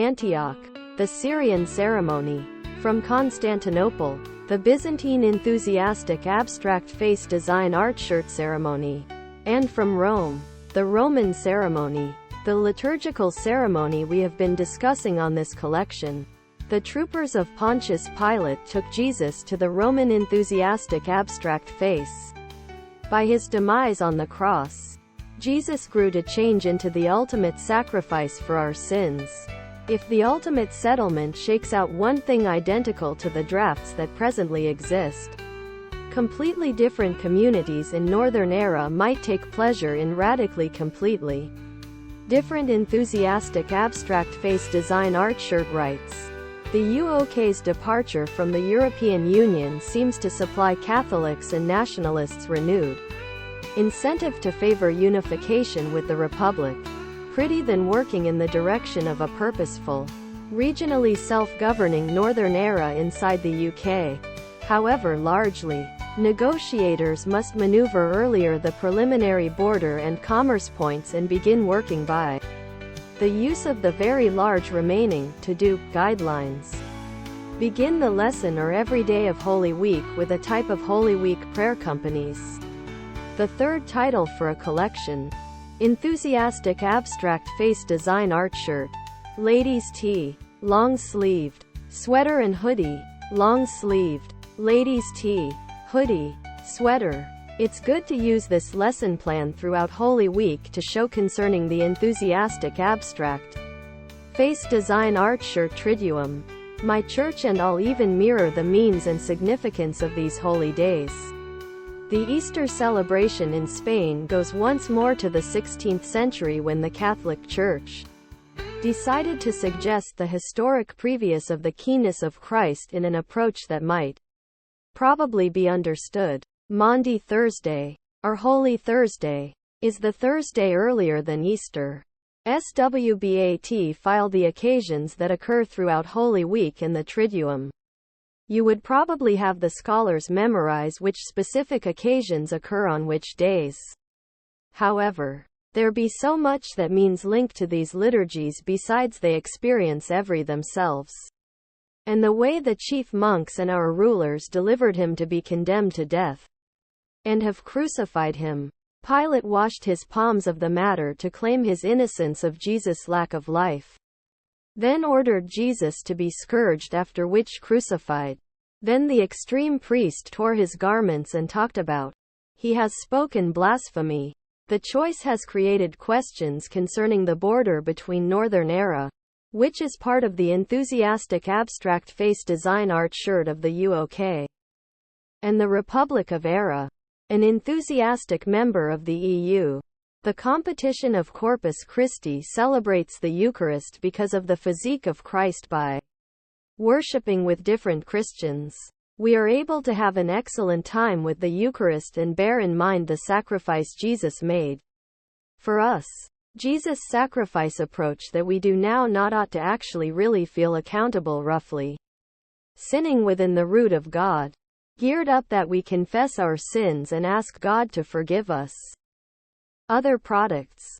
Antioch, the Syrian ceremony. From Constantinople, the Byzantine enthusiastic abstract face design art shirt ceremony. And from Rome, the Roman ceremony. The liturgical ceremony we have been discussing on this collection. The troopers of Pontius Pilate took Jesus to the Roman enthusiastic abstract face. By his demise on the cross, Jesus grew to change into the ultimate sacrifice for our sins. If the ultimate settlement shakes out one thing identical to the drafts that presently exist, completely different communities in Northern Era might take pleasure in radically completely different enthusiastic abstract face design art shirt writes. The UOK's departure from the European Union seems to supply Catholics and nationalists renewed incentive to favor unification with the Republic, pretty than working in the direction of a purposeful, regionally self-governing Northern Era inside the UK. However, largely, negotiators must maneuver earlier the preliminary border and commerce points and begin working by the use of the very large remaining to-do guidelines. Begin the lesson or every day of Holy Week with a type of Holy Week prayer companies. The third title for a collection. Enthusiastic abstract face design art shirt. Ladies tee. Long-sleeved. Sweater and hoodie. Long-sleeved. Ladies tee. Hoodie. Sweater. It's good to use this lesson plan throughout Holy Week to show concerning the enthusiastic abstract face design art shirt triduum. My church and I'll even mirror the means and significance of these holy days. The Easter celebration in Spain goes once more to the 16th century when the Catholic Church decided to suggest the historic previous of the keenness of Christ in an approach that might probably be understood. Maundy Thursday, or Holy Thursday, is the Thursday earlier than Easter. SWBAT file the occasions that occur throughout Holy Week in the Triduum. You would probably have the scholars memorize which specific occasions occur on which days. However, there be so much that means linked to these liturgies besides they experience every themselves. And the way the chief monks and our rulers delivered him to be condemned to death, and have crucified him. Pilate washed his palms of the matter to claim his innocence of Jesus' lack of life. Then ordered Jesus to be scourged, after which crucified. Then the extreme priest tore his garments and talked about, "He has spoken blasphemy." The choice has created questions concerning the border between Northern Era, which is part of the enthusiastic abstract face design art shirt of the UOK, and the Republic of Era, an enthusiastic member of the EU. The competition of Corpus Christi celebrates the Eucharist because of the physique of Christ. By worshipping with different Christians, we are able to have an excellent time with the Eucharist and bear in mind the sacrifice Jesus made for us. Jesus' sacrifice approach that we do now not ought to actually really feel accountable roughly sinning within the root of God, geared up that we confess our sins and ask God to forgive us. Other products.